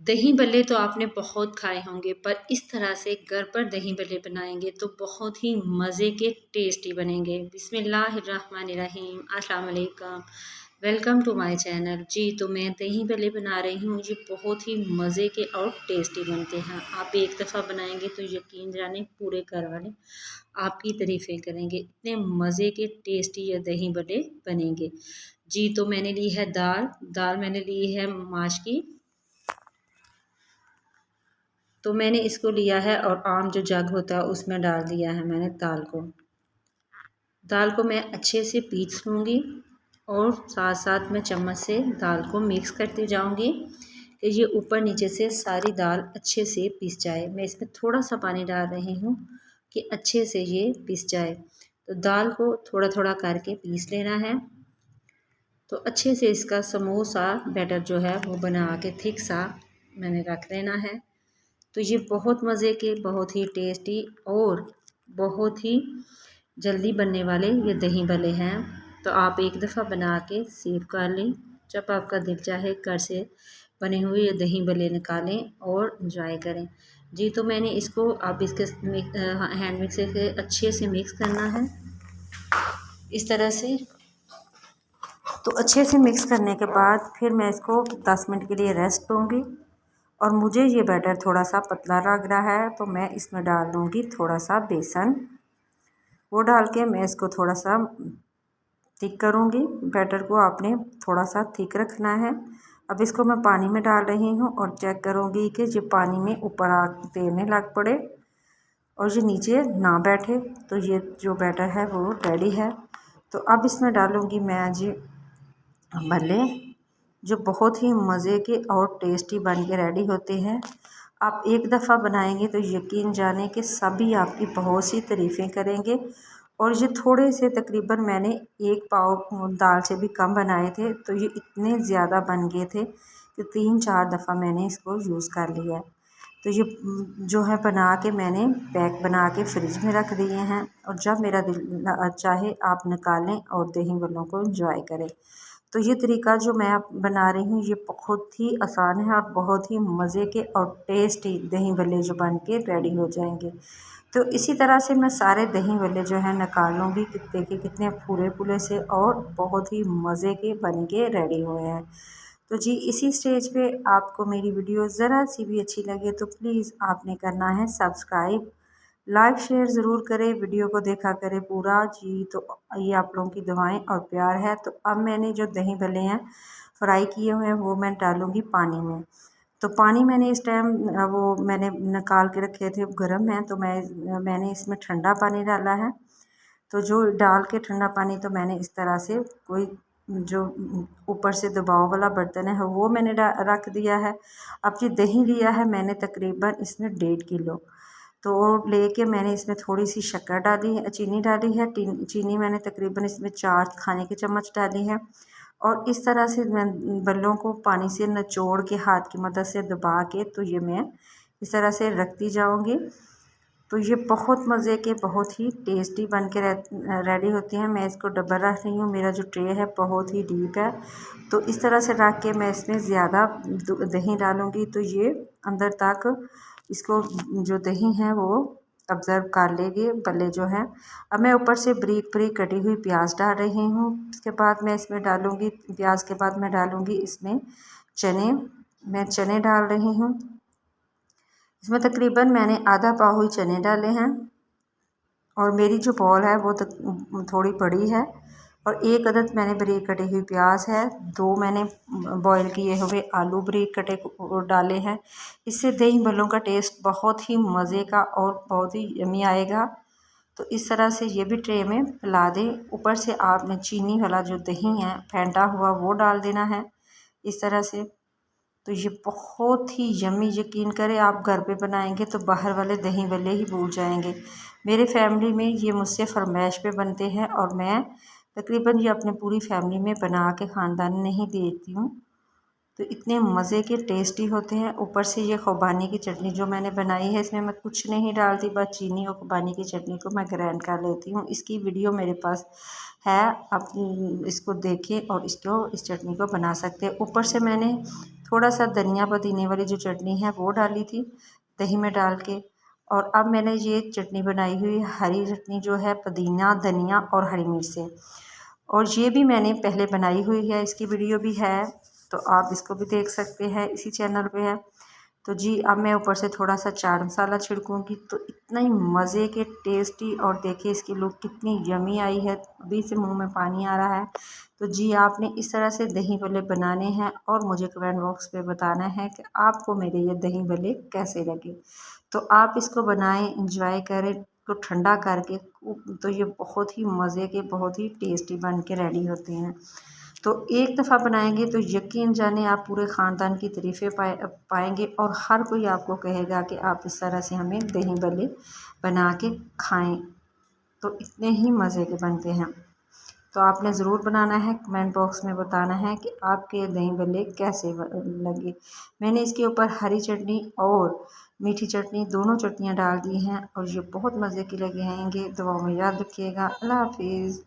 दही भल्ले तो आपने बहुत खाए होंगे, पर इस तरह से घर पर दही भल्ले बनाएंगे तो बहुत ही मज़े के टेस्टी बनेंगे। बिस्मिल्लाहिर्रहमानिर्रहीम, अस्सलाम वालेकुम, वेलकम टू माय चैनल। जी, तो मैं दही भल्ले बना रही हूँ। ये बहुत ही मज़े के और टेस्टी बनते हैं। आप एक दफ़ा बनाएंगे तो यकीन जाने पूरे घर वाले आपकी तारीफ़ें करेंगे। इतने मज़े के टेस्टी ये दही भल्ले बनेंगे। जी, तो मैंने ली है दाल। दाल मैंने ली है माश की। तो मैंने इसको लिया है और आम जो जग होता है उसमें डाल दिया है मैंने दाल को। दाल को मैं अच्छे से पीस लूँगी और साथ साथ मैं चम्मच से दाल को मिक्स करती जाऊँगी कि ये ऊपर नीचे से सारी दाल अच्छे से पिस जाए। मैं इसमें थोड़ा सा पानी डाल रही हूँ कि अच्छे से ये पिस जाए। तो दाल को थोड़ा थोड़ा करके पीस लेना है। तो अच्छे से इसका समोसा बैटर जो है वो बना के थिक सा मैंने रख लेना है। तो ये बहुत मज़े के, बहुत ही टेस्टी और बहुत ही जल्दी बनने वाले ये दही भल्ले हैं। तो आप एक दफ़ा बना के सेव कर लें। जब आपका दिल चाहे घर से बने हुए ये दही भल्ले निकालें और इंजॉय करें। जी, तो मैंने इसको अब इसके हैंड मिक्सर से अच्छे से मिक्स करना है इस तरह से। तो अच्छे से मिक्स करने के बाद फिर मैं इसको 10 मिनट के लिए रेस्ट दूँगी। और मुझे ये बैटर थोड़ा सा पतला लग रहा है तो मैं इसमें डाल दूँगी थोड़ा सा बेसन। वो डाल के मैं इसको थोड़ा सा थिक करूँगी। बैटर को आपने थोड़ा सा थिक रखना है। अब इसको मैं पानी में डाल रही हूँ और चेक करूँगी कि जो पानी में ऊपर आग तैरने लग पड़े और ये नीचे ना बैठे। तो ये जो बैटर है वो रेडी है। तो अब इसमें डालूँगी मैं जी भल्ले, जो बहुत ही मज़े के और टेस्टी बन के रेडी होते हैं। आप एक दफ़ा बनाएंगे तो यकीन जाने कि सभी आपकी बहुत सी तारीफ़ें करेंगे। और ये थोड़े से तकरीबन मैंने एक पाव दाल से भी कम बनाए थे तो ये इतने ज़्यादा बन गए थे कि 3-4 दफ़ा मैंने इसको यूज़ कर लिया। तो ये जो है बना के मैंने पैक बना के फ्रिज में रख दिए हैं और जब मेरा दिल चाहे आप निकालें और दही भल्लों को एंजॉय करें। तो ये तरीका जो मैं अब बना रही हूँ ये बहुत ही आसान है और बहुत ही मज़े के और टेस्टी दही भल्ले जो बन के रेडी हो जाएंगे। तो इसी तरह से मैं सारे दही भल्ले जो है निकाल लूँगी कितने के कितने फूले फूले से और बहुत ही मज़े के बन के रेडी हुए हैं। तो जी, इसी स्टेज पे आपको मेरी वीडियो ज़रा सी भी अच्छी लगे तो प्लीज़ आपने करना है सब्सक्राइब, लाइक शेयर ज़रूर करें, वीडियो को देखा करें पूरा। जी, तो ये आप लोगों की दुआएं और प्यार है। तो अब मैंने जो दही भल्ले हैं फ्राई किए हुए हैं वो मैं डालूँगी पानी में। तो पानी मैंने इस टाइम वो मैंने निकाल के रखे थे, गर्म है तो मैंने इसमें ठंडा पानी डाला है। तो जो डाल के ठंडा पानी तो मैंने इस तरह से कोई जो ऊपर से दबाव वाला बर्तन है वो मैंने रख दिया है। अब ये दही लिया है मैंने तकरीबन इसमें 1.5 किलो। तो लेके मैंने इसमें थोड़ी सी शक्कर डाली है, चीनी डाली है। चीनी मैंने तकरीबन इसमें 4 खाने के चम्मच डाली है। और इस तरह से मैं बल्लों को पानी से निचोड़ के हाथ की मदद से दबा के तो ये मैं इस तरह से रखती जाऊंगी। तो ये बहुत मज़े के बहुत ही टेस्टी बन के रेडी होती हैं। मैं इसको डब्बा रख रही हूँ, मेरा जो ट्रे है बहुत ही डीप है। तो इस तरह से रख के मैं इसमें ज़्यादा दही डालूँगी तो ये अंदर तक इसको जो दही है वो ऑब्ज़र्व कर लेगी भल्ले जो हैं। अब मैं ऊपर से बारीक बारीक कटी हुई प्याज डाल रही हूँ। उसके बाद मैं इसमें डालूँगी प्याज के बाद मैं डालूँगी इसमें चने। मैं चने डाल रही हूँ। इसमें तकरीबन मैंने आधा पाव ही चने डाले हैं। और मेरी जो बॉल है वो थोड़ी बड़ी है। और एक अदद मैंने बारीक कटी हुई प्याज है। 2 मैंने बॉईल किए हुए आलू बारीक कटे डाले हैं। इससे दही भल्लों का टेस्ट बहुत ही मज़े का और बहुत ही यम्मी आएगा। तो इस तरह से ये भी ट्रे में फैला दें। ऊपर से आपने चीनी वाला जो दही है फेंटा हुआ वो डाल देना है इस तरह से। तो ये बहुत ही यम्मी, यकीन करें आप घर पे बनाएंगे तो बाहर वाले दही भल्ले ही भूल जाएंगे। मेरे फैमिली में ये मुझसे फरमाइश पे बनते हैं और मैं तकरीबन ये अपने पूरी फैमिली में बना के ख़ानदान नहीं देती हूँ। तो इतने मज़े के टेस्टी होते हैं। ऊपर से ये खुबानी की चटनी जो मैंने बनाई है, इसमें मैं कुछ नहीं डालती, बस चीनी और खुबानी की चटनी को मैं ग्राइंड कर लेती हूँ। इसकी वीडियो मेरे पास है, आप इसको देखें और इस चटनी को बना सकते हैं। ऊपर से मैंने थोड़ा सा धनिया पुदीने वाली जो चटनी है वो डाली थी दही में डाल के। और अब मैंने ये चटनी बनाई हुई हरी चटनी जो है पुदीना धनिया और हरी मिर्च से, और ये भी मैंने पहले बनाई हुई है, इसकी वीडियो भी है, तो आप इसको भी देख सकते हैं, इसी चैनल पे है। तो जी अब मैं ऊपर से थोड़ा सा चाट मसाला छिड़कूँगी तो इतना ही मज़े के टेस्टी, और देखिए इसकी लुक कितनी यमी आई है, अभी से मुंह में पानी आ रहा है। तो जी आपने इस तरह से दही भल्ले बनाने हैं और मुझे कमेंट बॉक्स पे बताना है कि आपको मेरे ये दही भल्ले कैसे लगे। तो आप इसको बनाएं, इंजॉय करें, तो ठंडा करके तो ये बहुत ही मज़े के बहुत ही टेस्टी बन के रेडी होते हैं। तो एक दफ़ा बनाएंगे तो यकीन जाने आप पूरे ख़ानदान की तारीफ़ें पाएंगे, और हर कोई आपको कहेगा कि आप इस तरह से हमें दही भल्ले बना के खाएं। तो इतने ही मज़े के बनते हैं। तो आपने ज़रूर बनाना है, कमेंट बॉक्स में बताना है कि आपके दही भल्ले कैसे लगे। मैंने इसके ऊपर हरी चटनी और मीठी चटनी दोनों चटनियाँ डाल दी हैं, और ये बहुत मज़े के लगे हैंगे। दुआओं में याद रखिएगा। अल्लाह हाफिज़।